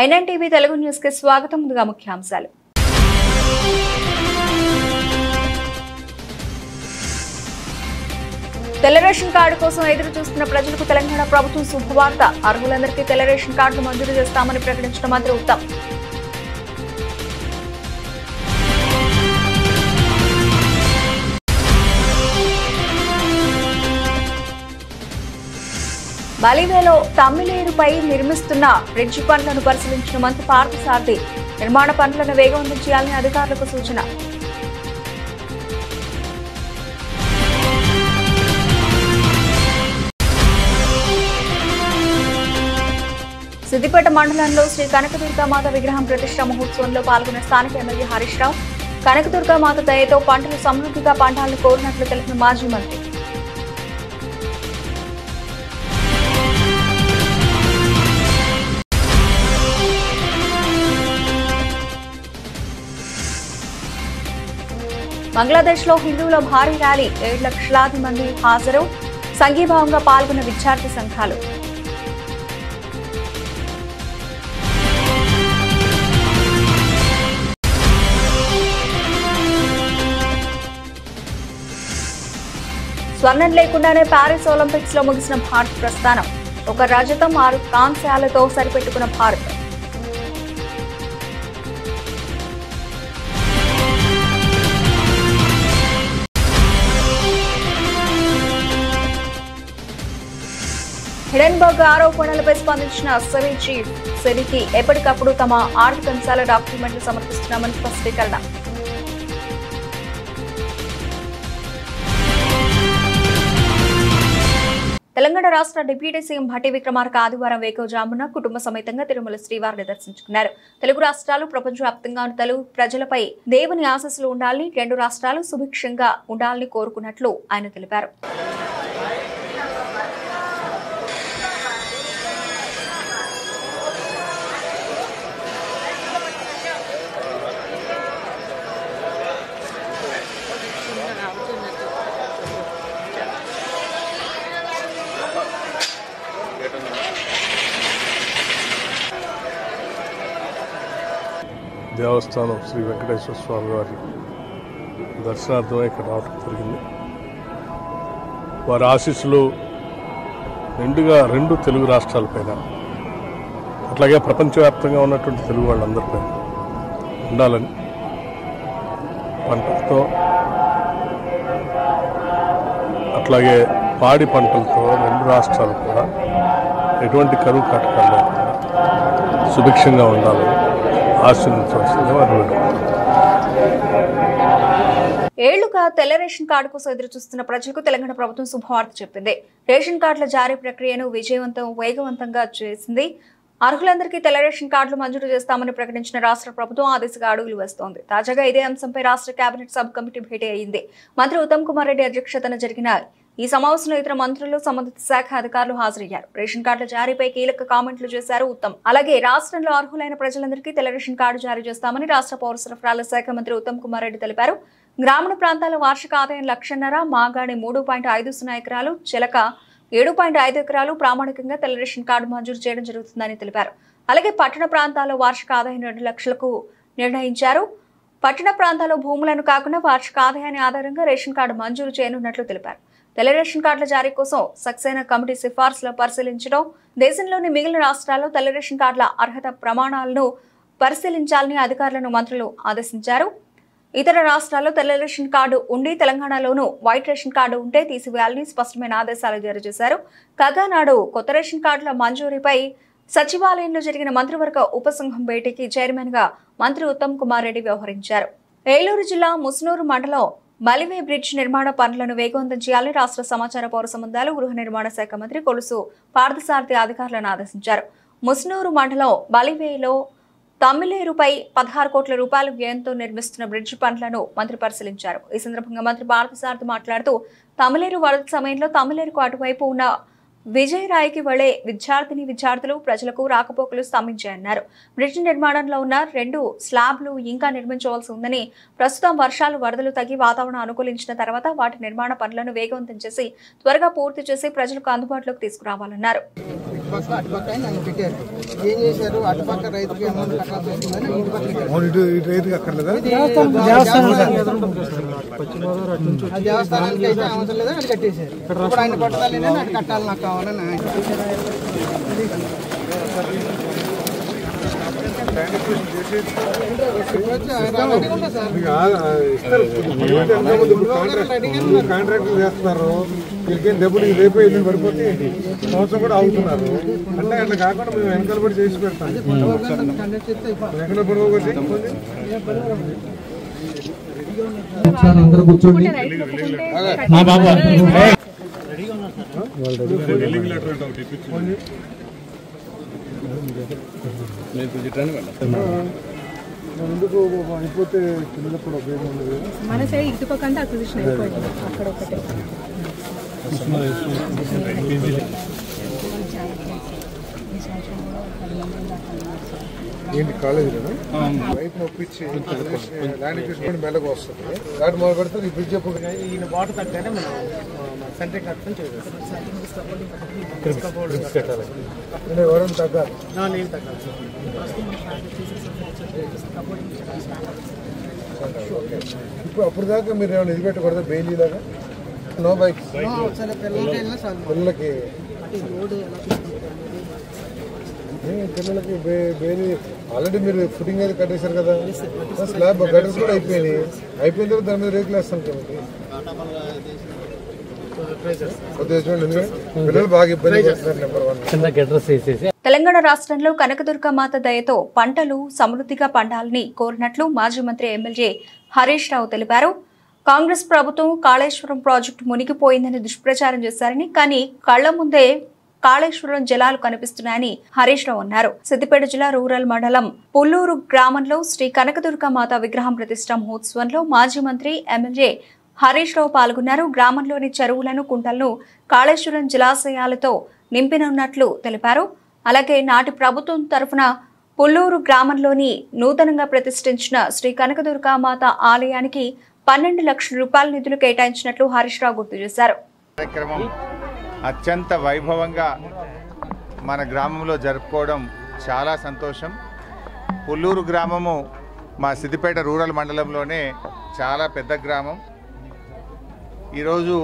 ఐఎన్టీవీ Telugu news కి స్వాగతం. ముందుగా ముఖ్యాంశాలు. తెల్ల రేషన్ కార్డు కోసం ఎదురు చూస్తున్న ప్రజలకు తెలంగాణ ప్రభుత్వం శుభవార్త. అర్హులందరికీ తెల్ల రేషన్ కార్డును మంజూరు చేస్తామని ప్రకటించిన మంత్రి ఉత్తమ్. బలివేలో తమ్మిలేరుపై నిర్మిస్తున్న బ్రిడ్జి పనులను పరిశీలించిన మంత్రి పార్థసారథి. నిర్మాణ పనులను వేగవంతం చేయాలని అధికారులకు సూచన. సిద్దిపేట మండలంలో శ్రీ కనకదుర్గామాత విగ్రహం ప్రతిష్ఠ మహోత్సవంలో పాల్గొన్న స్థానిక ఎమ్మెల్యే హరీష్ రావు. కనకదుర్గామాత దయతో పంటలు సమృద్ధిగా పండాలని కోరినట్లు తెలిపిన మాజీ మంత్రి. బంగ్లాదేశ్ లో హిందువుల భారీ ర్యాలీ. 7 లక్షలాది మంది హాజరు. సంఘీభావంగా పాల్గొన్న విద్యార్థి సంఘాలు. స్వర్ణం లేకుండానే ప్యారిస్ ఒలింపిక్స్ లో ముగిసిన భారత్ ప్రస్థానం. 1 రజతం 6 కాంస్యాలతో సరిపెట్టుకున్న భారత్. హిడెన్బర్గ్ ఆరోపణలపై స్పందించిన సెబీ చీఫ్. సెబీకి ఎప్పటికప్పుడు తమ ఆర్థిక అంశాల డాక్యుమెంట్లు సమర్పిస్తున్నామని స్పష్టీకరణ. తెలంగాణ రాష్ట్ర డిప్యూటీ సీఎం భట్టి విక్రమార్క ఆదివారం వేకువజామున కుటుంబ సమేతంగా తిరుమల శ్రీవారిని దర్శించుకున్నారు. తెలుగు రాష్ట్రాలు ప్రపంచవ్యాప్తంగా ఉన్న తెలుగు ప్రజలపై దేవుని ఆశీస్సులు ఉండాలని, 2 రాష్ట్రాలు సుభిక్షంగా ఉండాలని కోరుకున్నట్లు ఆయన తెలిపారు. దేవస్థానం శ్రీ వెంకటేశ్వర స్వామి వారి దర్శనార్థమే ఇక్కడ రావడం జరిగింది. వారి ఆశీస్సులు నిండుగా 2 తెలుగు రాష్ట్రాలపైన, అట్లాగే ప్రపంచవ్యాప్తంగా ఉన్నటువంటి తెలుగు వాళ్ళందరిపైన ఉండాలని, పంటలతో అట్లాగే పాడి పంటలతో 2 రాష్ట్రాలు కూడా ఎటువంటి కరువు కాటకాలు లేకుండా సుభిక్షంగా ఉండాలని ఆశీర్వదించవలసిందిగా వారు వేడుకుంటున్నారు. ఏళ్లుగా తెల్ల రేషన్ కార్డు కోసం ఎదురు చూస్తున్న ప్రజలకు తెలంగాణ ప్రభుత్వం శుభవార్త చెప్పింది. రేషన్ కార్డుల జారీ ప్రక్రియను వేగవంతంగా చేసింది. అర్హులందరికీ తెల్ల రేషన్ కార్డులు మంజూరు చేస్తామని ప్రకటించిన రాష్ట్ర ప్రభుత్వం ఆ దిశగా అడుగులు వేస్తోంది. తాజాగా ఇదే అంశంపై రాష్ట్ర కేబినెట్ సబ్ కమిటీ భేటీ అయింది. మంత్రి ఉత్తమ్ కుమార్ రెడ్డి అధ్యక్షతన జరిగిన ఈ సమావేశంలో ఇతర మంత్రులు, సంబంధిత శాఖ అధికారులు హాజరయ్యారు. రేషన్ కార్డుల జారీపై కీలక కామెంట్లు చేశారు ఉత్తమ్. అలాగే రాష్ట్రంలో అర్హులైన ప్రజలందరికీ తెల్ల రేషన్ కార్డు జారీ చేస్తామని రాష్ట్ర పౌర సరఫరాల శాఖ మంత్రి ఉత్తమ్ కుమార్ రెడ్డి తెలిపారు. గ్రామీణ ప్రాంతాల వార్షిక ఆదాయం 1,50,000, మాగాడి 3.50 ఎకరాలు, చిలక 7.5 ఎకరాలు ప్రామాణికంగా తెల్ల రేషన్ కార్డు మంజూరు చేయడం జరుగుతుందని తెలిపారు. అలాగే పట్టణ ప్రాంతాల్లో వార్షిక ఆదాయం 2 లక్షలకు నిర్ణయించారు. పట్టణ ప్రాంతాల్లో భూములను కాకుండా వార్షిక ఆదాయాన్ని ఆధారంగా రేషన్ కార్డు మంజూరు చేయనున్నట్లు తెలిపారు. తెల్ల రేషన్ కార్డుల జారీ కోసం సక్సేనా కమిటీ సిఫార్సులు పరిశీలించడం, దేశంలోని మిగిలిన రాష్ట్రాల్లో తెల్ల రేషన్ కార్డుల అర్హత ప్రమాణాలను పరిశీలించాలని అధికారులను మంత్రులు ఆదేశించారు. ఇతర రాష్ట్రాల్లో తెల్ల రేషన్ కార్డు ఉండి తెలంగాణలోనూ వైట్ రేషన్ కార్డు ఉంటే తీసివేయాలని స్పష్టమైన ఆదేశాలు జారీ చేశారు. కాగా నాడు కొత్త రేషన్ కార్డుల మంజూరీపై సచివాలయంలో జరిగిన మంత్రివర్గ ఉపసంఘం భేటీకి చైర్మన్ గా మంత్రి ఉత్తమ్ కుమార్ రెడ్డి వ్యవహరించారు. ఏలూరు జిల్లా ముస్నూరు మండలం బలివే బ్రిడ్జ్ నిర్మాణ పనులను వేగవంతం చేయాలని రాష్ట్ర సమాచార పౌర సంబంధాలు, గృహ నిర్మాణ శాఖ మంత్రి కొలుసు పార్థసారథి అధికారులను ఆదేశించారు. ముస్నూరు మండలం బలివేలో తమ్మిలేరుపై 16 కోట్ల రూపాయల వ్యయంతో నిర్మిస్తున్న బ్రిడ్జి పనులను మంత్రి పరిశీలించారు. ఈ సందర్భంగా మంత్రి పార్థసారథి మాట్లాడుతూ, తమ్మిలేరు వరద సమయంలో తమ్మిలేరుకు అటువైపు ఉన్న విజయరాయికి వెళ్లే విద్యార్థులు ప్రజలకు రాకపోకలు స్తంభించాయన్నారు. బ్రిడ్జ్ నిర్మాణంలో ఉన్న 2 స్లాబ్లు ఇంకా నిర్మించవలసి ఉందని, ప్రస్తుతం వర్షాలు వరదలు తగ్గి వాతావరణం అనుకూలించిన తర్వాత వాటి నిర్మాణ పనులను వేగవంతం చేసి త్వరగా పూర్తి చేసి ప్రజలకు అందుబాటులోకి తీసుకురావాలన్నారు. కాంట్రాక్టులు చేస్తున్నారు, వీళ్ళకేం డబ్బులు రేపు ఎల్లుండి పడిపోతే సంవత్సరం కూడా అవుతున్నారు. అంటే అట్లా కాకుండా మేము వెనకాల పడి చేసి పెడతాం. ఎక్కడ పడవకొచ్చి అందరూ కూర్చోండి. ఎందుకు అయిపోతే చిన్నప్పుడు ఉపయోగం ఉండదు. మన సైడ్ ఇటుపక్కంటే అక్విజిషన్ అయిపోయింది. అక్కడ ఒకటే ఏంటి కాలేజీలో రైతు ఒప్పించి ల్యాండ్ ఎక్విజిషన్ మెల్లగా వస్తుంది. దాటి మొదలు పెడితే ఈ బ్రిడ్జ్ చెప్పు ఈయన వాటర్ తగ్గానే మనం సెంట్రింగ్ కట్టడం చేయాలి. కట్టాలి ఎవరైనా తగ్గాలి. నేను తగ్గాలి. ఇప్పుడు అప్పుడు దాకా మీరు ఏమైనా ఇది పెట్టకూడదు బెయిలీ లాగా? నో బైక్ పిల్లలకి బెయిలీ ఆల్రెడీ మీరు ఫుటింగ్ అయితే కట్టేశారు కదా, స్లాబ్ గటర్స్ కూడా అయిపోయిన తర్వాత దాని మీద రేకులు వేస్తాను కాబట్టి పిల్లలు బాగా ఇబ్బంది పడుతున్నారు. నెంబర్ 1 తెలంగాణ రాష్ట్రంలో కనకదుర్గ మాత దయతో పంటలు సమృద్ధిగా పండాలని కోరినట్లు మాజీ మంత్రి ఎమ్మెల్యే హరీష్ రావు తెలిపారు. కాంగ్రెస్ ప్రభుత్వం కాళేశ్వరం ప్రాజెక్టు మునిగిపోయిందని దుష్ప్రచారం చేశారని, కానీ కళ్ల ముందే కాళేశ్వరం జలాలు కనిపిస్తున్నాయని హరీష్ రావు అన్నారు. సిద్దిపేట జిల్లా రూరల్ మండలం పుల్లూరు గ్రామంలో శ్రీ కనకదుర్గ మాత విగ్రహం ప్రతిష్ఠా మహోత్సవంలో మాజీ మంత్రి ఎమ్మెల్యే హరీష్ రావు పాల్గొన్నారు. గ్రామంలోని చెరువులను కుంటలను కాళేశ్వరం జలాశయాలతో నింపినున్నట్లు తెలిపారు. అలాగే నాటి ప్రభుత్వం తరఫున పుల్లూరు గ్రామంలోని నూతనంగా ప్రతిష్ఠించిన శ్రీ కనకదుర్గామాత ఆలయానికి 12 లక్షల రూపాయల నిధులు కేటాయించినట్లు హరీష్ రావు గుర్తు చేశారు. కార్యక్రమం అత్యంత వైభవంగా మన గ్రామంలో జరుపుకోవడం చాలా సంతోషం. పుల్లూరు గ్రామము మా సిద్దిపేట రూరల్ మండలంలోనే చాలా పెద్ద గ్రామం. ఈరోజు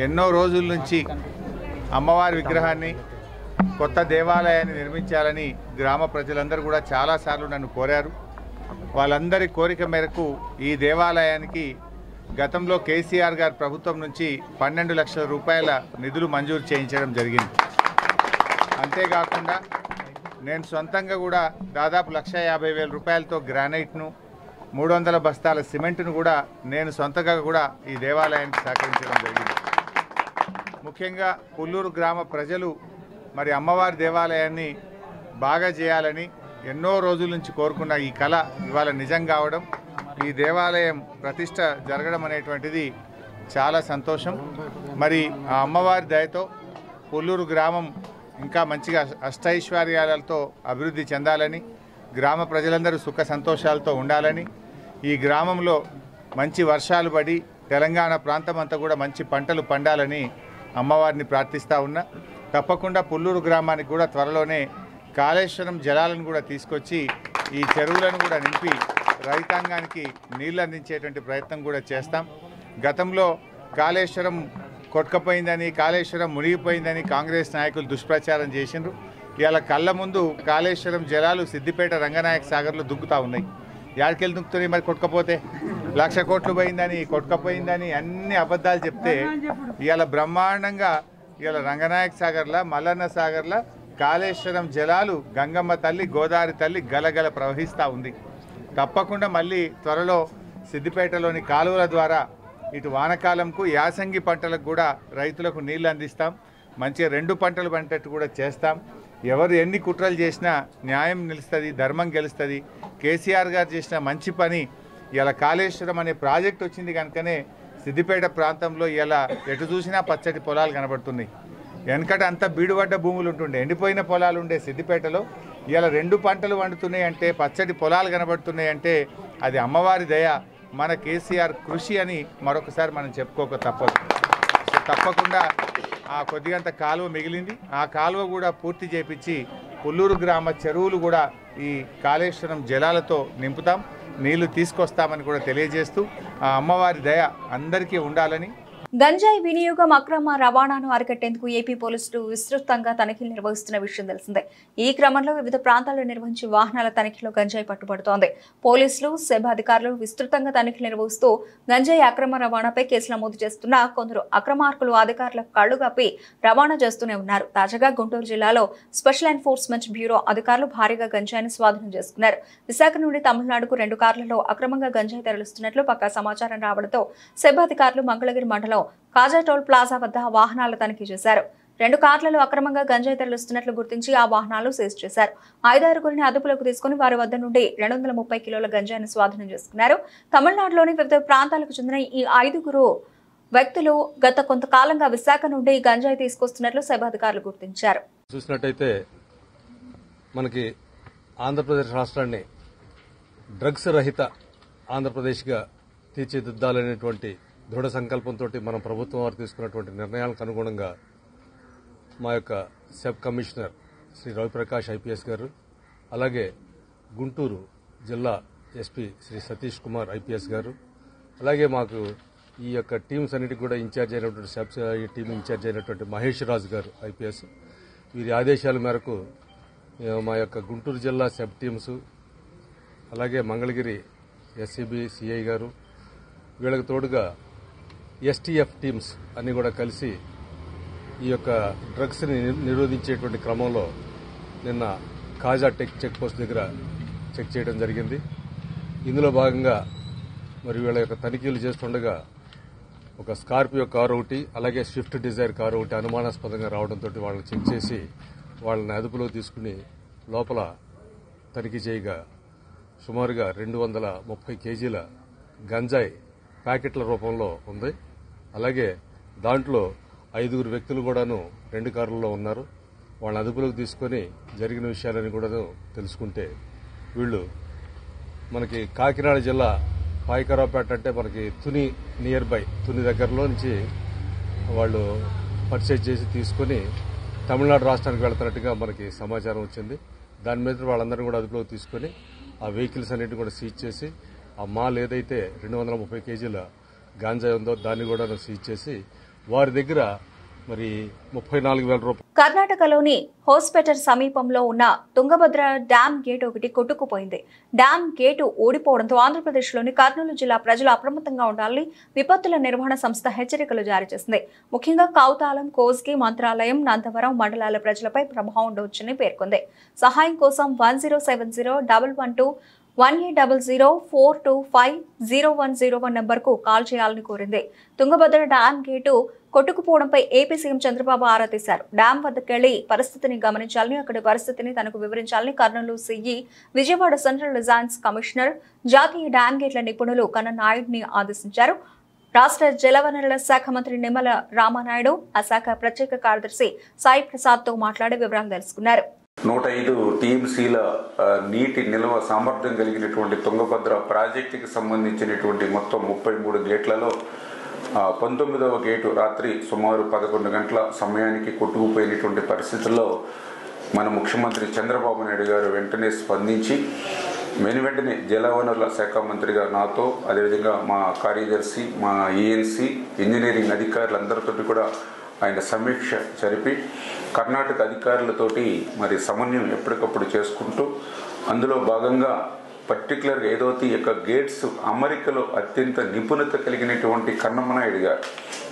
ఎన్నో రోజుల నుంచి అమ్మవారి విగ్రహాన్ని, కొత్త దేవాలయాన్ని నిర్మించాలని గ్రామ ప్రజలందరూ కూడా చాలాసార్లు నన్ను కోరారు. వాళ్ళందరి కోరిక మేరకు ఈ దేవాలయానికి గతంలో కేసీఆర్ గారి ప్రభుత్వం నుంచి 12 లక్షల రూపాయల నిధులు మంజూరు చేయించడం జరిగింది. అంతేకాకుండా నేను సొంతంగా కూడా దాదాపు 1,50,000 రూపాయలతో గ్రానైట్ను, 300 బస్తాల సిమెంట్ను కూడా నేను సొంతంగా కూడా ఈ దేవాలయానికి సహకరించడం జరిగింది. ముఖ్యంగా పుల్లూరు గ్రామ ప్రజలు మరి అమ్మవారి దేవాలయాన్ని బాగా చేయాలని ఎన్నో రోజుల నుంచి కోరుకున్న ఈ కళ ఇవాళ నిజం కావడం, ఈ దేవాలయం ప్రతిష్ట జరగడం అనేటువంటిది చాలా సంతోషం. మరి ఆ అమ్మవారి దయతో పుల్లూరు గ్రామం ఇంకా మంచిగా అష్టైశ్వర్యాలతో అభివృద్ధి చెందాలని, గ్రామ ప్రజలందరూ సుఖ సంతోషాలతో ఉండాలని, ఈ గ్రామంలో మంచి వర్షాలు పడి తెలంగాణ ప్రాంతం అంతా కూడా మంచి పంటలు పండాలని అమ్మవారిని ప్రార్థిస్తూ ఉన్నా. తప్పకుండా పుల్లూరు గ్రామానికి కూడా త్వరలోనే కాళేశ్వరం జలాలను కూడా తీసుకొచ్చి ఈ చెరువులను కూడా నింపి రైతాంగానికి నీళ్ళు అందించేటువంటి ప్రయత్నం కూడా చేస్తాం. గతంలో కాళేశ్వరం కొట్టుకపోయిందని, కాళేశ్వరం మునిగిపోయిందని కాంగ్రెస్ నాయకులు దుష్ప్రచారం చేసిండ్రు. ఇవాళ కళ్ళ ముందు కాళేశ్వరం జలాలు సిద్దిపేట రంగనాయక సాగర్లో దుక్కుతూ ఉన్నాయి. యాడికెళ్ళి దుక్కుతున్నాయి మరి? కొట్టుకపోతే 1,00,000 కోట్లు పోయిందని, కొట్టుకపోయిందని అన్ని అబద్ధాలు చెప్తే ఇవాళ బ్రహ్మాండంగా ఇవాళ రంగనాయక సాగర్లో, మల్లన్న సాగర్లో కాళేశ్వరం జలాలు గంగమ్మ తల్లి, గోదావరి తల్లి గలగల ప్రవహిస్తూ ఉంది. తప్పకుండా మళ్ళీ త్వరలో సిద్దిపేటలోని కాలువల ద్వారా ఇటు వానకాలంకు, యాసంగి పంటలకు కూడా రైతులకు నీళ్లు అందిస్తాం. మంచిగా 2 పంటలు పంటట్టు కూడా చేస్తాం. ఎవరు ఎన్ని కుట్రలు చేసినా న్యాయం నిలుస్తుంది, ధర్మం గెలుస్తుంది. కేసీఆర్ గారు చేసిన మంచి పని ఇలా కాళేశ్వరం అనే ప్రాజెక్ట్ వచ్చింది కనుకనే సిద్దిపేట ప్రాంతంలో ఇలా ఎటు చూసినా పచ్చటి పొలాలు కనబడుతున్నాయి. వెనకట అంతా బీడుపడ్డ భూములు ఉంటుండే, ఎండిపోయిన పొలాలు ఉండే సిద్దిపేటలో ఇలా 2 పంటలు వండుతున్నాయి అంటే, పచ్చడి పొలాలు కనబడుతున్నాయి అంటే అది అమ్మవారి దయ, మన కేసీఆర్ కృషి అని మరొకసారి మనం చెప్పుకోక తప్పదు. తప్పకుండా ఆ కొద్దిగంత కాలువ మిగిలింది, ఆ కాలువ కూడా పూర్తి చేపించి పుల్లూరు గ్రామ చెరువులు కూడా ఈ కాళేశ్వరం జలాలతో నింపుతాం, నీళ్లు తీసుకొస్తామని కూడా తెలియజేస్తూ ఆ అమ్మవారి దయ అందరికీ ఉండాలని. గంజాయి వినియోగం, అక్రమ రవాణాను అరికట్టేందుకు ఏపీ పోలీసులు విస్తృతంగా తనిఖీలు నిర్వహిస్తున్న విషయం తెలిసిందే. ఈ క్రమంలో వివిధ ప్రాంతాల్లో నిర్వహించే వాహనాల తనిఖీలో గంజాయి పట్టుబడుతోంది. పోలీసులు, సెబ్ అధికారులు విస్తృతంగా తనిఖీలు నిర్వహిస్తూ గంజాయి అక్రమ రవాణాపై కేసులు నమోదు చేస్తున్న కొందరు అక్రమార్కులు అధికారుల కళ్లు కప్పి రవాణా చేస్తూనే ఉన్నారు. తాజాగా గుంటూరు జిల్లాలో స్పెషల్ ఎన్ఫోర్స్మెంట్ బ్యూరో అధికారులు భారీగా గంజాయిని స్వాధీనం చేసుకున్నారు. విశాఖ నుండి తమిళనాడుకు 2 కార్లలో అక్రమంగా గంజాయి తరలిస్తున్నట్లు పక్కా సమాచారం రావడంతో సెబ్ అధికారులు మంగళగిరి మండలం కాజాటోల్ ప్లాజా వద్ద వాహనాల తనిఖీ చేశారు. 2 కార్లలో అక్రమంగా గంజాయి తరలిస్తున్నట్లు గుర్తించి ఆ వాహనాలు సీజ్ చేశారు. 5-6 అదుపులోకి తీసుకుని వారి వద్ద నుండి 230 కిలోల గంజాయిని స్వాధీనం చేసుకున్నారు. తమిళనాడులోని వివిధ ప్రాంతాలకు చెందిన ఈ 5 వ్యక్తులు గత కొంతకాలంగా విశాఖ నుండి గంజాయి తీసుకొస్తున్నట్లు సెబ్ అధికారులు గుర్తించారు. చూసినట్టయితే మనకి ఆంధ్రప్రదేశ్ రాష్ట్రాన్ని డ్రగ్స్ రహిత ఆంధ్రప్రదేశ్గా తీర్చిదిద్దాలనేటువంటి దృఢ సంకల్పంతో మన ప్రభుత్వం వారు తీసుకున్నటువంటి నిర్ణయాలకు అనుగుణంగా మా యొక్క SEB commissioner Shri Raviprakash IPS గారు, అలాగే గుంటూరు జిల్లా ఎస్పీ శ్రీ సతీష్ కుమార్ ఐపీఎస్ గారు, అలాగే మాకు ఈ యొక్క టీమ్స్ అన్నిటికీ కూడా ఇన్ఛార్జ్ అయినటువంటి సెబ్ టీం ఇన్ఛార్జ్ అయినటువంటి మహేష్ రాజు గారు ఐపీఎస్, వీరి ఆదేశాల మేరకు మా యొక్క గుంటూరు జిల్లా సెబ్ టీమ్స్, అలాగే మంగళగిరి ఎస్సీబీ సిఐ గారు, వీళ్ళకి తోడుగా ఎస్టీఎఫ్ టీమ్స్ అన్ని కూడా కలిసి ఈ యొక్క డ్రగ్స్ని నిరోధించేటువంటి క్రమంలో నిన్న కాజా చెక్ పోస్ట్ దగ్గర చెక్ చేయడం జరిగింది. ఇందులో భాగంగా మరి వీళ్ళ యొక్క తనిఖీలు చేస్తుండగా ఒక స్కార్పియో కారు ఒకటి, అలాగే స్విఫ్ట్ డిజైర్ కారు ఒకటి అనుమానాస్పదంగా రావడంతో వాళ్ళని చెక్ చేసి వాళ్ళని అదుపులో తీసుకుని లోపల తనిఖీ చేయగా సుమారుగా 230 కేజీల గంజాయి ప్యాకెట్ల రూపంలో ఉంది. అలాగే దాంట్లో 5 వ్యక్తులు కూడాను 2 కార్లలో ఉన్నారు. వాళ్ళని అదుపులోకి తీసుకొని జరిగిన విషయాలని కూడా తెలుసుకుంటే వీళ్ళు మనకి కాకినాడ జిల్లా పాయకరావుపేట అంటే మనకి తుని నియర్ బై తుని దగ్గరలో నుంచి వాళ్ళు పర్చేజ్ చేసి తీసుకొని తమిళనాడు రాష్ట్రానికి వెళ్తున్నట్టుగా మనకి సమాచారం వచ్చింది. దాని మీద వాళ్ళందరినీ కూడా అదుపులోకి తీసుకొని ఆ వెహికల్స్ అన్నింటినీ కూడా సీజ్ చేసి ఆ మాల్ ఏదైతే 230 కేజీల గాంజా ఉందో దాన్ని కూడా సీజ్ చేసి వారి దగ్గర మరి 34,000 రూపాయలు. కర్ణాటకలోని హోస్పేటర్ సమీపంలో ఉన్న తుంగభద్ర డ్యాం గేటు ఒకటి కొట్టుకుపోయింది. డ్యాం గేటు ఊడిపోవడంతో ఆంధ్రప్రదేశ్లోని కర్నూలు జిల్లా ప్రజలు అప్రమత్తంగా ఉండాలని విపత్తుల నిర్వహణ సంస్థ హెచ్చరికలు జారీ చేసింది. ముఖ్యంగా కౌతాలం, కోస్గి, మంత్రాలయం, నందవరం మండలాల ప్రజలపై ప్రభావం ఉండవచ్చని పేర్కొంది. సహాయం కోసం 1070 112 1800-425-0101 నంబర్కు కాల్ చేయాలని కోరింది. తుంగభద్ర డ్యాం గేటు కొట్టుకుపోవడంపై ఏపీ సీఎం చంద్రబాబు ఆరా తీశారు. డ్యాం వద్దకెళ్లి పరిస్థితిని గమనించాలని, అక్కడి పరిస్థితిని తనకు వివరించాలని Kurnool CE, Vijayawada central designs commissioner, జాతీయ డ్యాం గేట్ల నిపుణులు కన్న నాయుడిని ఆదేశించారు. రాష్ట్ర జలవనరుల శాఖ మంత్రి నిమ్మల రామానాయుడు, ఆ శాఖ ప్రత్యేక కార్యదర్శి సాయి ప్రసాద్తో మాట్లాడి వివరాలు తెలుసుకున్నారు. 105 టీఎంసీల నీటి నిల్వ సామర్థ్యం కలిగినటువంటి తుంగభద్ర ప్రాజెక్టుకి సంబంధించినటువంటి మొత్తం 33 గేట్లలో 19వ గేటు రాత్రి సుమారు 11 గంటల సమయానికి కొట్టుకుపోయినటువంటి పరిస్థితుల్లో మన ముఖ్యమంత్రి చంద్రబాబు నాయుడు గారు వెంటనే స్పందించి వెంటనే జలవనరుల శాఖ మంత్రిగా నాతో, అదేవిధంగా మా కార్యదర్శి, మా ఈఎన్సీ ఇంజనీరింగ్ అధికారులందరితో కూడా ఆయన సమీక్ష జరిపి కర్ణాటక అధికారులతోటి మరి సమన్వయం ఎప్పటికప్పుడు చేసుకుంటూ అందులో భాగంగా పర్టికులర్గా ఏదైతే ఈ యొక్క గేట్స్ అమరికలో అత్యంత నిపుణత కలిగినటువంటి కన్నమనాయుడు గారు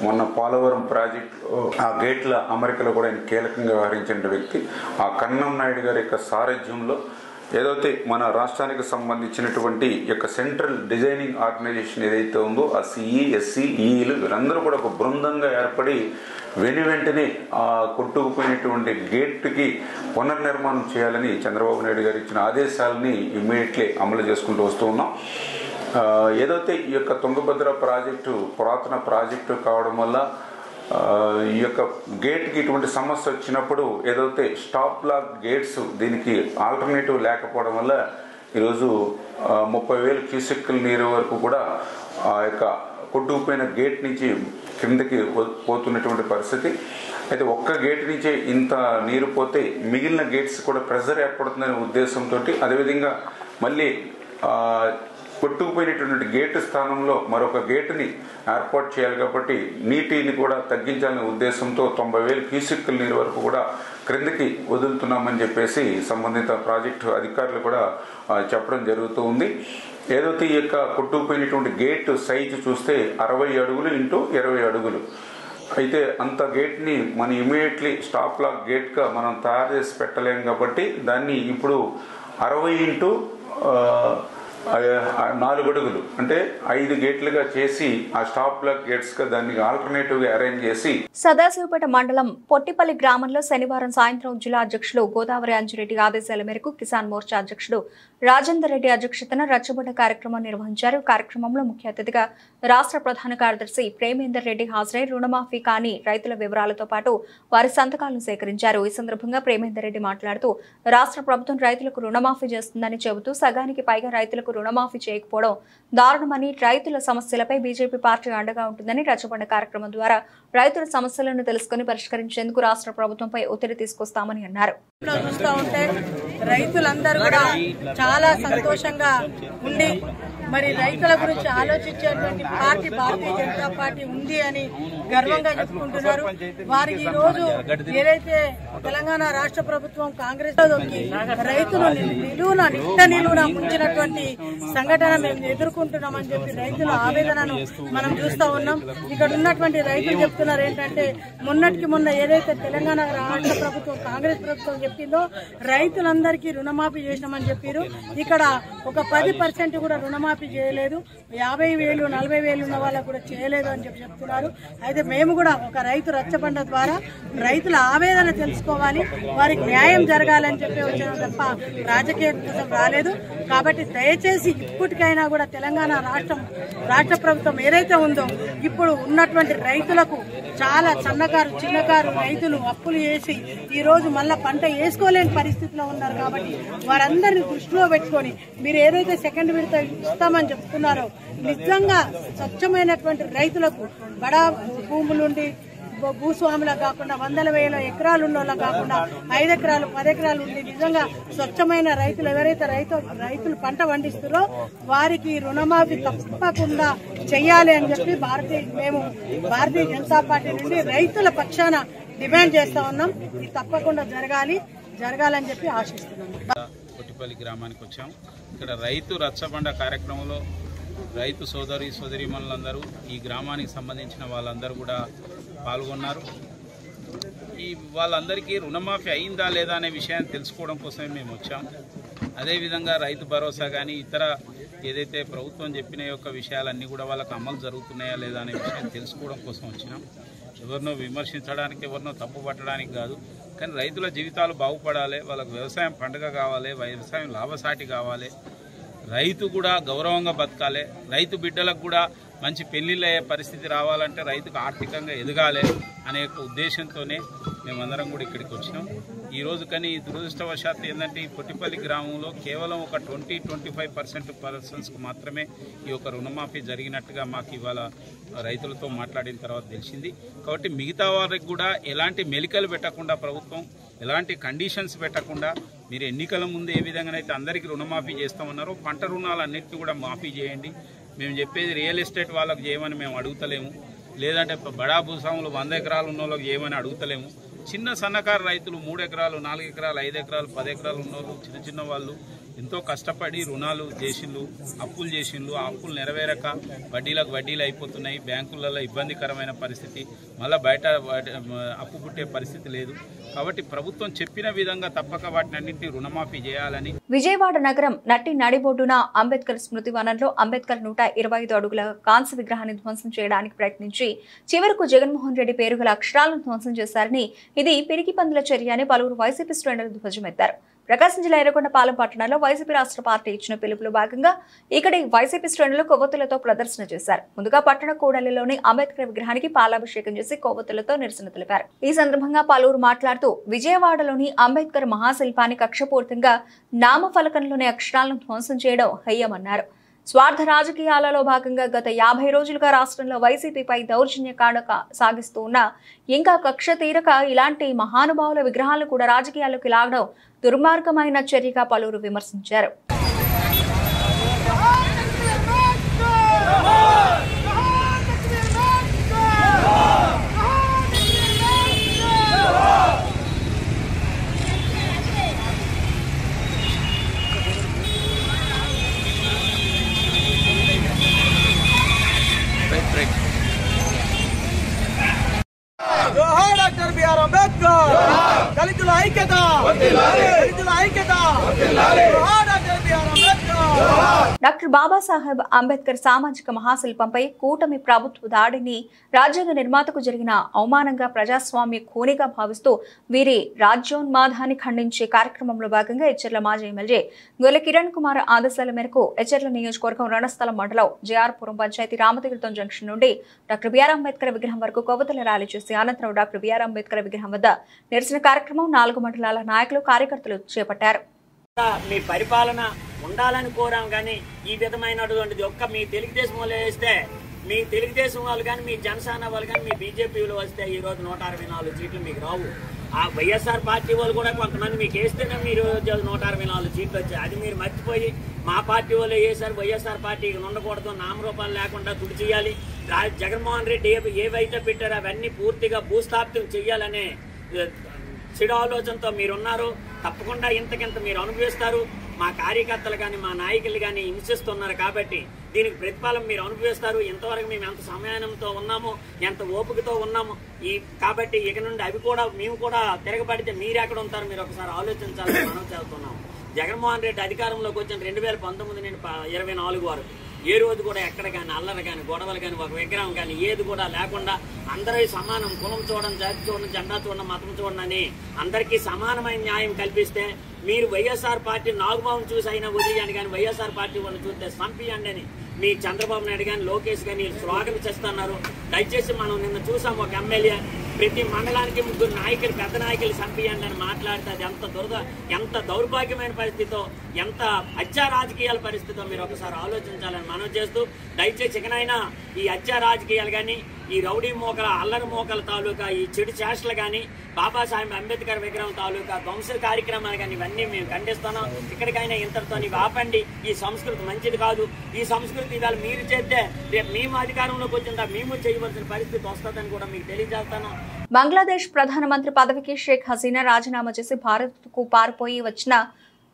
మొన్న పోలవరం ప్రాజెక్టు ఆ గేట్ల అమరికలో కూడా ఆయన కీలకంగా వ్యవహరించిన వ్యక్తి. ఆ కన్నమనాయుడు గారి యొక్క సారథ్యంలో ఏదైతే మన రాష్ట్రానికి సంబంధించినటువంటి యొక్క సెంట్రల్ డిజైనింగ్ ఆర్గనైజేషన్ ఏదైతే ఉందో ఆ సిఈ, ఎస్సీ, ఈఈలు వీరందరూ కూడా ఒక బృందంగా ఏర్పడి వెంటనే ఆ కొట్టుకుపోయినటువంటి గేట్కి పునర్నిర్మాణం చేయాలని చంద్రబాబు నాయుడు గారు ఇచ్చిన ఆదేశాలని ఇమ్మీడియట్లీ అమలు చేసుకుంటూ వస్తూ ఉన్నాం. ఏదైతే ఈ యొక్క తుంగభద్ర ప్రాజెక్టు పురాతన ప్రాజెక్టు కావడం వల్ల ఈ యొక్క గేట్కి ఇటువంటి సమస్య వచ్చినప్పుడు ఏదైతే స్టాప్ లాక్ గేట్స్ దీనికి ఆల్టర్నేటివ్ లేకపోవడం వల్ల ఈరోజు 30,000 క్యూసెక్కుల నీరు వరకు కూడా ఆ యొక్క కొట్టుకుపోయిన గేట్ నుంచి కిందకి పోతున్నటువంటి పరిస్థితి. అయితే ఒక్క గేట్ నుంచే ఇంత నీరు పోతే మిగిలిన గేట్స్ కూడా ప్రెషర్ ఏర్పడుతుందనే ఉద్దేశంతో, అదేవిధంగా మళ్ళీ కొట్టుకుపోయినటువంటి గేటు స్థానంలో మరొక గేటుని ఏర్పాటు చేయాలి కాబట్టి నీటిని కూడా తగ్గించాలనే ఉద్దేశంతో 90,000 క్యూసెక్కుల నీరు వరకు కూడా క్రిందకి వదులుతున్నామని చెప్పేసి సంబంధిత ప్రాజెక్టు అధికారులు కూడా చెప్పడం జరుగుతూ ఉంది. ఏదైతే ఈ యొక్క కొట్టుకుపోయినటువంటి గేటు సైజు చూస్తే 60 అడుగులు ఇంటూ 20 అడుగులు. అయితే అంత గేట్ని మనం ఇమీడియట్లీ స్టాప్ లాక్ గేట్గా మనం తయారు చేసి పెట్టలేం కాబట్టి దాన్ని ఇప్పుడు 60 ఇంటూ 4 అడుగులు అంటే 5 గేట్లుగా చేసి ఆ స్టాప్ లాక్ గేట్స్ గా దాన్ని ఆల్టర్నేటివ్ గా అరేంజ్ చేసి సదాశివపేట మండలం పొట్టిపల్లి గ్రామంలో శనివారం సాయంత్రం జిల్లా అధ్యక్షులు గోదావరి అంజిరెడ్డి ఆదేశాల మేరకు కిసాన్ మోర్చా అధ్యక్షుడు రాజేందర్ రెడ్డి అధ్యక్షతన రచ్చబండ కార్యక్రమం నిర్వహించారు. కార్యక్రమంలో ముఖ్య అతిథిగా రాష్ట్ర ప్రధాన కార్యదర్శి ప్రేమేందర్ రెడ్డి హాజరై రుణమాఫీ కాని రైతుల వివరాలతో పాటు వారి సంతకాలను సేకరించారు. ఈ సందర్భంగా ప్రేమేందర్ రెడ్డి మాట్లాడుతూ రాష్ట్ర ప్రభుత్వం రైతులకు రుణమాఫీ చేస్తుందని చెబుతూ సగానికి పైగా రైతులకు రుణమాఫీ చేయకపోవడం దారుణమని, రైతుల సమస్యలపై బీజేపీ పార్టీ అండగా ఉంటుందని, రచ్చబండ కార్యక్రమం ద్వారా రైతుల సమస్యలను తెలుసుకుని పరిష్కరించేందుకు రాష్ట్ర ప్రభుత్వంపై ఒత్తిడి తీసుకొస్తామని అన్నారు. చూస్తూ ఉంటే రైతులందరూ కూడా చాలా సంతోషంగా ఉండి మరి రైతుల గురించి ఆలోచించేటువంటి పార్టీ భారతీయ జనతా పార్టీ ఉంది అని గర్వంగా చెప్పుకుంటున్నారు. వారికి ఈ రోజు ఏదైతే తెలంగాణ రాష్ట్ర ప్రభుత్వం కాంగ్రెస్ రైతులు నిలువున ముంచినటువంటి సంఘటన మేము ఎదుర్కొంటున్నామని చెప్పి రైతుల ఆవేదనను మనం చూస్తూ ఉన్నాం. ఇక్కడ ఉన్నటువంటి రైతులు చెప్తున్నారు ఏంటంటే మొన్నటికి మొన్న ఏదైతే తెలంగాణ రాష్ట్ర ప్రభుత్వం కాంగ్రెస్ ప్రభుత్వం చెప్పిందో రైతులందరికీ రుణమాఫీ చేసినామని చెప్పారు. ఇక్కడ ఒక 10% కూడా రుణమాఫీ చేయలేదు. 50,000 40,000 ఉన్న వాళ్ళకు కూడా చేయలేదు అని చెప్పి చెప్తున్నారు. అయితే మేము కూడా ఒక రైతు రచ్చబండ ద్వారా రైతుల ఆవేదన తెలుసుకోవాలి, వారికి న్యాయం జరగాలని చెప్పి వచ్చాను తప్ప రాజకీయం కోసం రాలేదు. కాబట్టి దయచేసి ఇప్పటికైనా కూడా తెలంగాణ రాష్ట్ర ప్రభుత్వం ఏదైతే ఉందో ఇప్పుడు ఉన్నటువంటి రైతులకు చాలా సన్నకారు చిన్నకారు రైతులు అప్పులు చేసి ఈ రోజు మళ్ళా పంట వేసుకోలేని పరిస్థితిలో ఉన్నారు. కాబట్టి వారందరినీ దృష్టిలో పెట్టుకొని మీరు ఏదైతే సెకండ్ విడత ఇస్తామని చెప్తున్నారో నిజంగా స్వచ్ఛమైనటువంటి రైతులకు బడా భూములుండి భూస్వాములకు కాకుండా 100,000 ఎకరాలు ఉన్న వాళ్ళకి కాకుండా 5 ఎకరాలు 10 ఎకరాలు ఉండి నిజంగా స్వచ్ఛమైన రైతులు ఎవరైతే రైతులు పంట పండిస్తారో వారికి రుణమాఫీ తప్పకుండా చెయ్యాలి అని చెప్పి మేము భారతీయ జనతా పార్టీ నుండి రైతుల పక్షాన డిమాండ్ చేస్తా ఉన్నాం. ఇది తప్పకుండా జరగాలని చెప్పి ఆశిస్తున్నాం. పొట్టిపల్లి గ్రామానికి వచ్చాం. ఇక్కడ రైతు రచ్చబండ కార్యక్రమంలో రైతు సోదరీమణులందరూ ఈ గ్రామానికి సంబంధించిన వాళ్ళందరూ కూడా పాల్గొన్నారు. వాళ్ళందరికీ రుణమాఫీ అయిందా లేదా అనే విషయాన్ని తెలుసుకోవడం కోసమే మేము వచ్చాం. అదేవిధంగా రైతు భరోసా కానీ ఇతర ఏదైతే ప్రభుత్వం చెప్పిన యొక్క విషయాలన్నీ కూడా వాళ్ళకు అమలు జరుగుతున్నాయా లేదా అనే విషయాన్ని తెలుసుకోవడం కోసం వచ్చినాం. ఎవరినో విమర్శించడానికి, ఎవరినో తప్పు పట్టడానికి కాదు. కానీ రైతుల జీవితాలు బాగుపడాలి, వాళ్ళకు వ్యవసాయం పండుగ కావాలి, వ్యవసాయం లాభసాటి కావాలి, రైతు కూడా గౌరవంగా బతకాలి, రైతు బిడ్డలకు కూడా మంచి పెళ్లిళ్ళు అయ్యే పరిస్థితి రావాలంటే రైతుకు ఆర్థికంగా ఎదగాలి అనే ఉద్దేశంతోనే మేమందరం కూడా ఇక్కడికి వచ్చినాం ఈరోజు. కానీ దురదృష్టవశాత్తు ఏంటంటే ఈ పొట్టిపల్లి గ్రామంలో కేవలం ఒక 20-25% పర్సన్స్కు మాత్రమే ఈ యొక్క రుణమాఫీ జరిగినట్టుగా మాకు ఇవాళ రైతులతో మాట్లాడిన తర్వాత తెలిసింది. కాబట్టి మిగతా వారికి కూడా ఎలాంటి మెలికలు పెట్టకుండా ప్రభుత్వం ఎలాంటి కండిషన్స్ పెట్టకుండా మీరు ఎన్నికల ముందు ఏ విధంగానైతే అందరికీ రుణమాఫీ చేస్తామన్నారో పంట రుణాలన్నింటినీ కూడా మాఫీ చేయండి. మేము చెప్పేది రియల్ ఎస్టేట్ వాళ్ళకి చేయమని మేము అడుగుతలేము, లేదంటే బడా భూస్వాములు 100 ఎకరాలు ఉన్న వాళ్ళకి చేయమని అడుగుతలేము. చిన్న సన్నకారు రైతులు 3 ఎకరాలు 4 ఎకరాలు 5 ఎకరాలు 10 ఎకరాలు ఉన్న చిన్న వాళ్ళు ఎంతో కష్టపడి రుణాలు చేసిండ్రు, అప్పులు చేసిండ్రు. ఆ అప్పులు నెరవేరక వడ్డీలు అయిపోతున్నాయి. బ్యాంకులలో ఇబ్బందికరమైన పరిస్థితి, మళ్ళీ బయట అప్పు పుట్టే పరిస్థితి లేదు. కాబట్టి ప్రభుత్వం చెప్పిన విధంగా తప్పక వాటిని అన్నింటినీ రుణమాఫీ చేయాలని. విజయవాడ నగరం నట్టి నడిబొడ్డున అంబేద్కర్ స్మృతి వనంలో అంబేద్కర్ 125 అడుగుల కాంస్య విగ్రహాన్ని ధ్వంసం చేయడానికి ప్రయత్నించి చివరకు జగన్మోహన్ రెడ్డి పేరు గల అక్షరాలను ధ్వంసం చేశారని, ఇది పిరికి పందుల చర్య అని పలువురు వైసీపీ శ్రేణులు ధ్వజమెత్తారు. ప్రకాశం జిల్లా ఎర్రగొండపాలెం పట్టణంలో వైసీపీ రాష్ట్ర పార్టీ ఇచ్చిన పిలుపులో భాగంగా ఇక్కడి వైసీపీ శ్రేణులు కొవ్వొత్తులతో ప్రదర్శన చేశారు. ముందుగా పట్టణ కూడలిలోని అంబేద్కర్ విగ్రహానికి పాలాభిషేకం చేసి కొవ్వొత్తులతో నిరసన తెలిపారు. ఈ సందర్భంగా పలువురు మాట్లాడుతూ విజయవాడలోని అంబేద్కర్ మహాశిల్పాన్ని కక్షపూర్తంగా నామఫలకంలోని అక్షరాలను ధ్వంసం చేయడం హేయమన్నారు. స్వార్థ రాజకీయాలలో భాగంగా గత 50 రోజులుగా రాష్ట్రంలో వైసీపీపై దౌర్జన్య కాండ సాగిస్తూ ఉన్న ఇంకా కక్ష తీరక ఇలాంటి మహానుభావుల విగ్రహాలను కూడా రాజకీయాల్లోకి లాగడం దుర్మార్గమైన చర్యగా పలువురు విమర్శించారు. డాక్టర్ బిఆర్ అంబేద్కర్ దళితుల ఐక్యత, దళితుల ఐక్యత. Doctor BR Ambedkar. Doctor Babasaheb Ambedkar సామాజిక మహాశిల్పంపై కూటమి ప్రభుత్వ దాడిని రాజ్యాంగ నిర్మాతకు జరిగిన అవమానంగా ప్రజాస్వామ్య ఖూనిగా భావిస్తూ వీరి రాజ్యోన్మాదాన్ని ఖండించే కార్యక్రమంలో భాగంగా ఎచ్చెర్ల మాజీ ఎమ్మెల్యే గొల్ల కిరణ్ కుమార్ ఆదేశాల మేరకు ఎచ్చెర్ల నియోజకవర్గం రణస్థలం మండలం జేఆర్పురం పంచాయతీ రామతీర్థం జంక్షన్ నుండి డాక్టర్ బిఆర్ అంబేద్కర్ విగ్రహం వరకు కొవ్వొత్తుల ర్యాలీ చేసి అనంతరం డాక్టర్ బిఆర్ అంబేద్కర్ విగ్రహం వద్ద నిరసన కార్యక్రమం 4 మండలాల నాయకులు కార్యకర్తలు చేపట్టారు. మీ పరిపాలన ఉండాలని కోరాం కానీ ఈ విధమైనటువంటిది ఒక్క మీ తెలుగుదేశం వాళ్ళు వేస్తే, మీ తెలుగుదేశం వాళ్ళు కానీ మీ జనసేన వాళ్ళు కానీ మీ బీజేపీలు వస్తే ఈ రోజు 164 సీట్లు మీకు రావు. ఆ వైఎస్ఆర్ పార్టీ వాళ్ళు కూడా కొంతమంది మీకు వేస్తేనే మీరు 164 సీట్లు వచ్చాయి. అది మీరు మర్చిపోయి మా పార్టీ వాళ్ళు వేసారు, వైఎస్ఆర్ పార్టీకి ఉండకూడదు, నామరూపాలు లేకుండా తుడి చేయాలి, జగన్మోహన్ రెడ్డి ఏవైతే పెట్టారో అవన్నీ పూర్తిగా భూస్థాపితం చెయ్యాలనే చెడు ఆలోచనతో మీరున్నారు. తప్పకుండా ఇంతకింత మీరు అనుభవిస్తారు. మా కార్యకర్తలు కానీ మా నాయకులు కానీ హింసిస్తున్నారు కాబట్టి దీనికి ప్రతిఫలం మీరు అనుభవిస్తారు. ఇంతవరకు మేము ఎంత సమయానంతో ఉన్నామో, ఎంత ఓపికతో ఉన్నామో కాబట్టి ఇక నుండి అవి కూడా మేము కూడా తిరగబడితే మీరు ఎక్కడ ఉంటారు మీరు ఒకసారి ఆలోచించాలని మనం చేస్తున్నాం. జగన్మోహన్ రెడ్డి అధికారంలోకి వచ్చిన 2019 నుండి 24 వరకు ఏ రోజు కూడా ఎక్కడ కానీ అల్లరి కానీ గొడవలు కానీ ఒక విగ్రహం కానీ ఏది కూడా లేకుండా అందరూ సమానం, కులం చూడడం, జాతి చూడడం, జెండా చూడడం, మతం చూడడం అని అందరికీ సమానమైన న్యాయం కల్పిస్తే మీరు వైఎస్ఆర్ పార్టీ నాగుబాబు చూసి అయినా వదిలేయండి కానీ వైఎస్ఆర్ పార్టీ వాళ్ళు చూస్తే సంపియండి అని మీ చంద్రబాబు నాయుడు కానీ లోకేష్ కానీ స్లోగన్ చేస్తున్నారు. దయచేసి మనం నిన్న చూసాం ఒక ఎమ్మెల్యే ప్రతి మండలానికి 3 నాయకులు, పెద్ద నాయకులు సంపియండి అని మాట్లాడితే అది ఎంత దౌర్భాగ్యమైన పరిస్థితితో, ఎంత హత్యా రాజకీయాల పరిస్థితితో మీరు ఒకసారి ఆలోచించాలని మనం చేస్తూ, దయచేసి ఇకనైనా ఈ హత్యా రాజకీయాలు కానీ ఈ రౌడీ మోకల, అల్లరి మోకల తాలూకా ఈ చెడు చేష్టలు కానీ బాబాసాహెబ్ అంబేద్కర్ విగ్రహం తాలూకా ధ్వంస కార్యక్రమాలు కానీ ఇవన్నీ మేము ఖండిస్తున్నాం. ఇక్కడికైనా ఇంతటితో ఆపండి. ఈ సంస్కృతి మంచిది కాదు. ఈ సంస్కృతి ఇవాళ మీరు చేస్తే రేపు మేము అధికారంలోకి వచ్చిందా మేము చేయవలసిన పరిస్థితి వస్తుందని కూడా మీకు తెలియజేస్తాను. బంగ్లాదేశ్ ప్రధానమంత్రి పదవికి షేక్ హసీనా రాజీనామా చేసి భారత్కు పారిపోయి వచ్చిన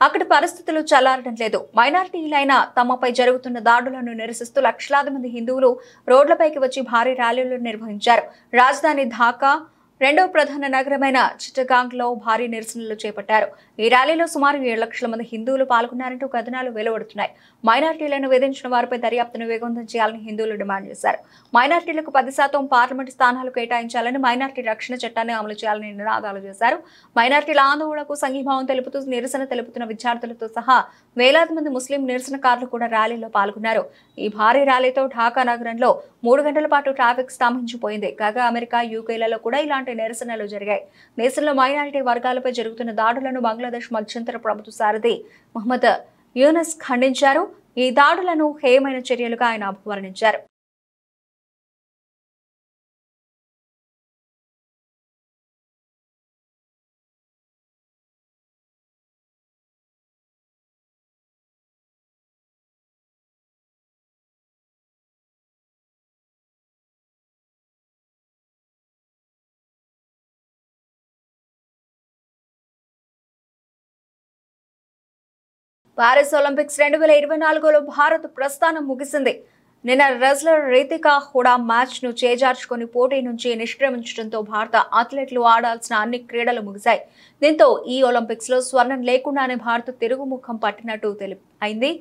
అక్కడి పరిస్థితులు చల్లారడం లేదు. మైనారిటీలైన తమపై జరుగుతున్న దాడులను నిరసిస్తూ లక్షలాది మంది హిందువులు రోడ్లపైకి వచ్చి భారీ ర్యాలీలు నిర్వహించారు. రాజధాని ఢాకా రెండవ ప్రధాన నగరమైన చిట్టగాంగ్ లో భారీ నిరసనలు చేపట్టారు. ఈ ర్యాలీలో సుమారు 7 లక్షల మంది హిందువులు పాల్గొన్నారంటూ కథనాలు వెలువడుతున్నాయి. మైనారిటీలను వేధించిన వారిపై దర్యాప్తును వేగవంతం చేయాలని హిందువులు డిమాండ్ చేశారు. మైనారిటీలకు 10% పార్లమెంటు స్థానాలు కేటాయించాలని, మైనారిటీ రక్షణ చట్టాన్ని అమలు చేయాలని నినాదాలు చేశారు. మైనారిటీల ఆందోళనకు సంఘీభావం తెలుపుతూ నిరసన తెలుపుతున్న విద్యార్థులతో సహా వేలాది మంది ముస్లిం నిరసనకారులు కూడా ర్యాలీలో పాల్గొన్నారు. ఈ భారీ ర్యాలీతో ఢాకా నగరంలో 3 గంటల పాటు ట్రాఫిక్ స్తంభించిపోయింది. కాగా అమెరికా, యూకేలలో కూడా ఇలాంటి నిరసనలు జరిగాయి. దేశంలో మైనారిటీ వర్గాలపై జరుగుతున్న దాడులను బంగ్లాదేశ్ మధ్యంతర ప్రభుత్వ సారథి మహమ్మద్ యూనస్ ఖండించారు. ఈ దాడులను హేయమైన చర్యలుగా ఆయన అభివర్ణించారు. పారిస్ ఒలింపిక్స్ 2024లో భారత్ ప్రస్థానం ముగిసింది. నిన్న రెజ్లర్ రితికా హుడా మ్యాచ్ ను చేజార్చుకుని పోటీ నుంచి నిష్క్రమించడంతో భారత అథ్లెట్లు ఆడాల్సిన అన్ని క్రీడలు ముగిశాయి. దీంతో ఈ ఒలింపిక్స్ లో స్వర్ణం లేకుండానే భారత్ తిరుగుముఖం పట్టినట్టు అయింది.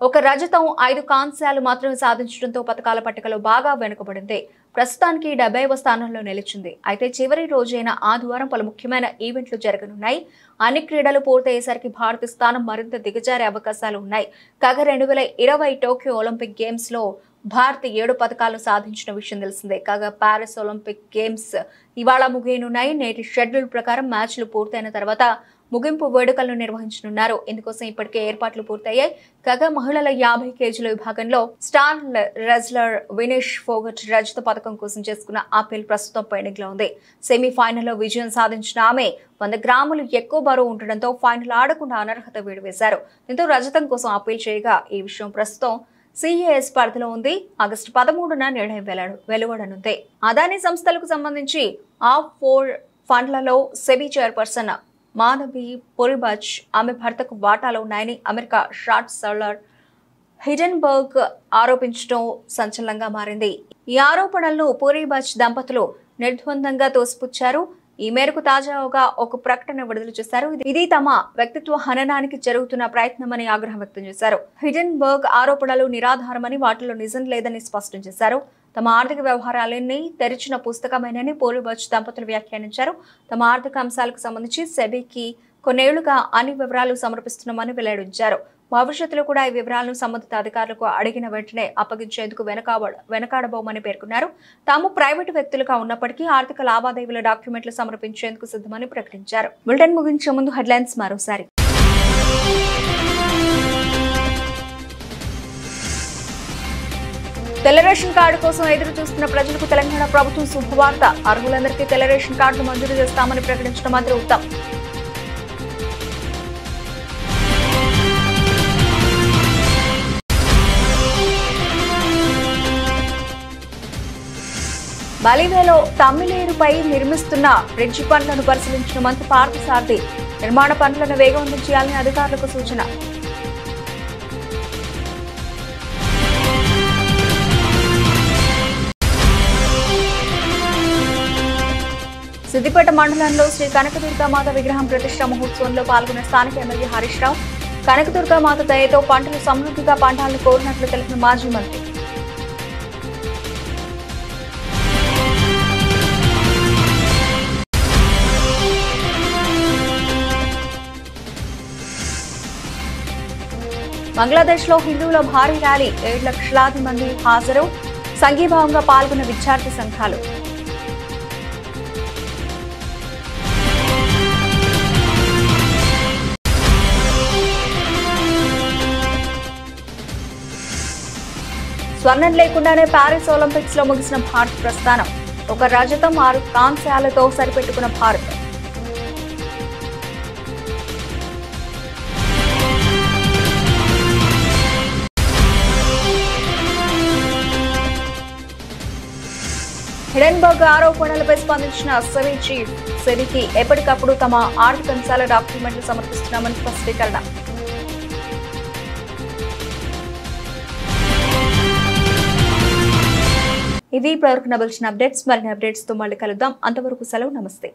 ఒక రజతం 5 కాంస్యాలు మాత్రమే సాధించడంతో పతకాల పట్టికలో బాగా వెనుకబడింది. ప్రస్తుతానికి 70వ స్థానంలో నిలిచింది. అయితే చివరి రోజైన ఆదివారం పలు ముఖ్యమైన ఈవెంట్లు జరగనున్నాయి. అన్ని క్రీడలు పూర్తయ్యేసరికి భారత స్థానం మరింత దిగజారే అవకాశాలు ఉన్నాయి. కాగా 2020 టోక్యో ఒలింపిక్ గేమ్స్ లో భారత్ 7 పతకాలు సాధించిన విషయం తెలిసిందే. కాగా పారిస్ ఒలింపిక్ గేమ్స్ ఇవాళ ముగియనున్నాయి. నేటి షెడ్యూల్ ప్రకారం మ్యాచ్లు పూర్తయిన తర్వాత ముగింపు వేడుకలను నిర్వహించనున్నారు. ఇందుకోసం ఇప్పటికే ఏర్పాట్లు పూర్తయ్యాయి. కాగా మహిళల 50 కేజీల విభాగంలో స్టార్ రెజ్లర్ వినేష్ ఫోగట్ రజత పథకం కోసం చేసుకున్న అప్పీల్ ప్రస్తుతం పెండింగ్ లో ఉంది. సెమీఫైనల్లో విజయం సాధించిన ఆమె 100 గ్రాములు ఎక్కువ బరువు ఉండడంతో ఫైనల్ ఆడకుండా అనర్హత వేడివేశారు. దీంతో రజతం కోసం అప్పీల్ చేయగా ఈ విషయం ప్రస్తుతం CAS పరిధిలో ఉంది. ఆగస్టు 13న నిర్ణయం వెలువడనుంది. అదానీ సంస్థలకు సంబంధించి ఆఫ్-4 ఫండ్లలో సెబీ చైర్పర్సన్ మానవి పొరిబచ్ ఆమె భర్తకు వాటాలు ఉన్నాయని అమెరికా షార్ట్ సెల్లర్ హిడెన్బర్గ్ ఆరోపించడం సంచలనంగా మారింది. ఈ ఆరోపణలను పొరిబచ్ దంపతులు నిర్ద్వందంగా తోసిపుచ్చారు. ఈ మేరకు తాజాగా ఒక ప్రకటన విడుదల చేశారు. ఇది తమ వ్యక్తిత్వ హననానికి జరుగుతున్న ప్రయత్నమని ఆగ్రహం వ్యక్తం చేశారు. హిడెన్బర్గ్ ఆరోపణలు నిరాధారమని, వాటిలో నిజం లేదని స్పష్టం చేశారు. తమ ఆర్థిక వ్యవహారాలన్నీ తెరిచిన పుస్తకమేనని పొరిబచ్ దంపతులు వ్యాఖ్యానించారు. తమ ఆర్థిక అంశాలకు సంబంధించి సెబీకి కొన్నేళ్లుగా అన్ని వివరాలు సమర్పిస్తున్నామని వెల్లడించారు. భవిష్యత్తులో కూడా ఈ వివరాలను సంబంధిత అధికారులకు అడిగిన వెంటనే అప్పగించేందుకు వెనకాడబోమని పేర్కొన్నారు. తాము ప్రైవేటు వ్యక్తులుగా ఉన్నప్పటికీ ఆర్థిక లావాదేవీల డాక్యుమెంట్లు సమర్పించేందుకు సిద్ధమని ప్రకటించారు. బులెటిన్ ముగించే ముందు హెడ్లైన్స్ మరోసారి. తెల్ల రేషన్ కార్డు కోసం ఎదురు చూస్తున్న ప్రజలకు తెలంగాణ ప్రభుత్వం శుభవార్త. అర్హులందరికీ తెల్ల రేషన్ కార్డులు మంజూరు చేస్తామని ప్రకటించిన మంత్రి ఉత్తమ్. బలివేలో తమ్మిలేరుపై నిర్మిస్తున్న బ్రిడ్జి పనులను పరిశీలించిన మంత్రి పార్థసారథి. నిర్మాణ పనులను వేగవంతం చేయాలని అధికారులకు సూచన. సిద్దిపేట మండలంలో శ్రీ కనకదుర్గామాత విగ్రహం ప్రతిష్ఠ మహోత్సవంలో పాల్గొన్న స్థానిక ఎమ్మెల్యే హరీష్ రావు. కనకదుర్గామాత దయతో పంటలు సమృద్ధిగా పండాలని కోరినట్లు తెలిపిన మాజీ మంత్రి. బంగ్లాదేశ్ లో హిందువుల భారీ ర్యాలీ. 7 లక్షలాది మంది హాజరు. సంఘీభావంగా పాల్గొన్న విద్యార్థి సంఘాలు. స్వర్ణం లేకుండానే పారిస్ ఒలింపిక్స్ లో ముగిసిన భారత్ ప్రస్థానం. ఒక రజతం 6 కాంస్యాలతో సరిపెట్టుకున్న భారత్. హిడెన్బర్గ్ ఆరోపణలపై స్పందించిన సెబీ చీఫ్. సెబీకి ఎప్పటికప్పుడు తమ ఆర్థిక అంశాల డాక్యుమెంట్లు సమర్పిస్తున్నామని స్పష్టీకరణ. ఇవి ఇప్పటివరకు నవల్సిన అప్డేట్స్. మరిన్ని అప్డేట్స్ తో మళ్ళీ కలుద్దాం. అంతవరకు సెలవు. నమస్తే.